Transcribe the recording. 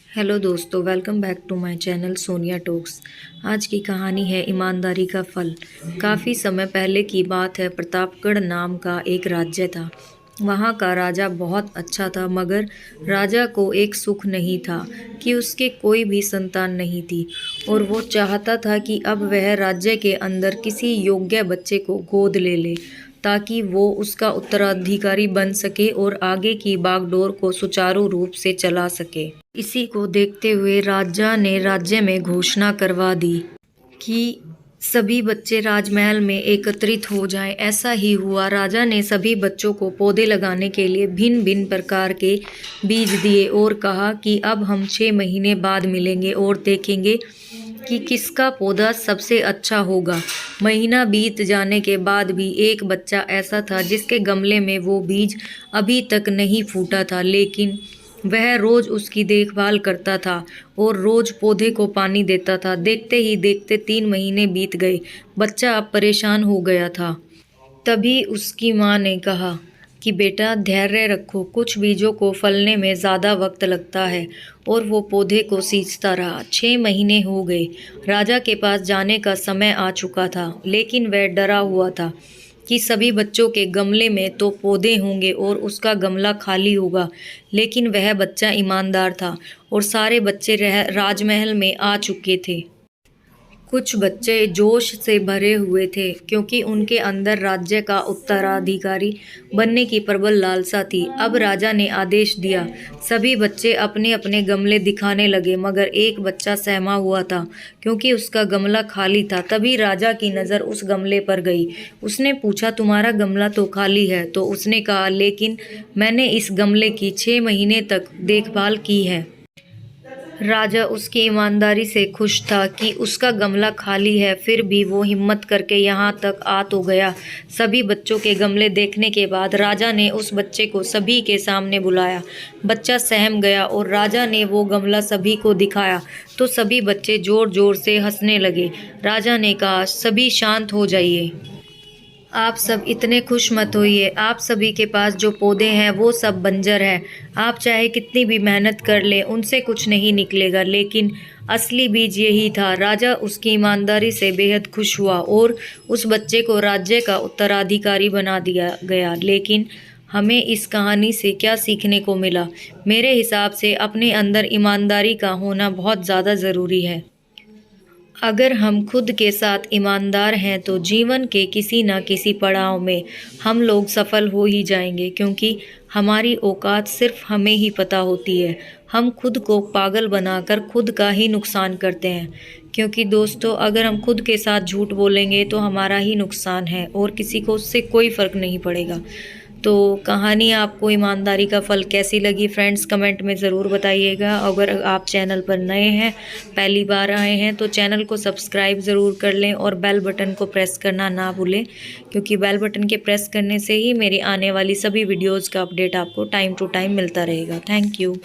Hello दोस्तों, welcome back to my channel Sonia talks. आज की कहानी है ईमानदारी का फल। काफ़ी समय पहले की बात है। प्रतापगढ़ नाम का एक राज्य था। वहाँ का राजा बहुत अच्छा था, मगर राजा को एक सुख नहीं था कि उसके कोई भी संतान नहीं थी और वो चाहता था कि अब वह राज्य के अंदर किसी योग्य बच्चे को गोद ले ले ताकि वो उसका उत्तराधिकारी बन सके और आगे की बागडोर को सुचारू रूप से चला सके। इसी को देखते हुए राजा ने राज्य में घोषणा करवा दी कि सभी बच्चे राजमहल में एकत्रित हो जाएं। ऐसा ही हुआ। राजा ने सभी बच्चों को पौधे लगाने के लिए भिन्न भिन्न प्रकार के बीज दिए और कहा कि अब हम 6 महीने बाद मिलेंगे और देखेंगे कि किसका पौधा सबसे अच्छा होगा। महीना बीत जाने के बाद भी एक बच्चा ऐसा था जिसके गमले में वो बीज अभी तक नहीं फूटा था, लेकिन वह रोज उसकी देखभाल करता था और रोज पौधे को पानी देता था। देखते ही देखते 3 महीने बीत गए। बच्चा अब परेशान हो गया था। तभी उसकी माँ ने कहा कि बेटा धैर्य रखो, कुछ बीजों को फलने में ज़्यादा वक्त लगता है। और वो पौधे को सींचता रहा। 6 महीने हो गए। राजा के पास जाने का समय आ चुका था, लेकिन वह डरा हुआ था कि सभी बच्चों के गमले में तो पौधे होंगे और उसका गमला खाली होगा। लेकिन वह बच्चा ईमानदार था और सारे बच्चे राजमहल में आ चुके थे। कुछ बच्चे जोश से भरे हुए थे क्योंकि उनके अंदर राज्य का उत्तराधिकारी बनने की प्रबल लालसा थी। अब राजा ने आदेश दिया। सभी बच्चे अपने अपने गमले दिखाने लगे, मगर एक बच्चा सहमा हुआ था क्योंकि उसका गमला खाली था। तभी राजा की नज़र उस गमले पर गई। उसने पूछा, तुम्हारा गमला तो खाली है? तो उसने कहा, लेकिन मैंने इस गमले की 6 महीने तक देखभाल की है। राजा उसकी ईमानदारी से खुश था कि उसका गमला खाली है, फिर भी वो हिम्मत करके यहाँ तक आ तो गया। सभी बच्चों के गमले देखने के बाद राजा ने उस बच्चे को सभी के सामने बुलाया। बच्चा सहम गया और राजा ने वो गमला सभी को दिखाया तो सभी बच्चे जोर जोर से हंसने लगे। राजा ने कहा, सभी शांत हो जाइए। आप सब इतने खुश मत होइए। आप सभी के पास जो पौधे हैं वो सब बंजर है। आप चाहे कितनी भी मेहनत कर लें, उनसे कुछ नहीं निकलेगा। लेकिन असली बीज यही था। राजा उसकी ईमानदारी से बेहद खुश हुआ और उस बच्चे को राज्य का उत्तराधिकारी बना दिया गया। लेकिन हमें इस कहानी से क्या सीखने को मिला? मेरे हिसाब से अपने अंदर ईमानदारी का होना बहुत ज़्यादा ज़रूरी है। अगर हम खुद के साथ ईमानदार हैं तो जीवन के किसी न किसी पड़ाव में हम लोग सफल हो ही जाएंगे, क्योंकि हमारी औकात सिर्फ हमें ही पता होती है। हम खुद को पागल बनाकर खुद का ही नुकसान करते हैं, क्योंकि दोस्तों अगर हम खुद के साथ झूठ बोलेंगे तो हमारा ही नुकसान है और किसी को उससे कोई फ़र्क नहीं पड़ेगा। तो कहानी आपको ईमानदारी का फल कैसी लगी फ्रेंड्स, कमेंट में ज़रूर बताइएगा। अगर आप चैनल पर नए हैं, पहली बार आए हैं, तो चैनल को सब्सक्राइब ज़रूर कर लें और बेल बटन को प्रेस करना ना भूलें, क्योंकि बेल बटन के प्रेस करने से ही मेरी आने वाली सभी वीडियोज़ का अपडेट आपको टाइम टू टाइम मिलता रहेगा। Thank you.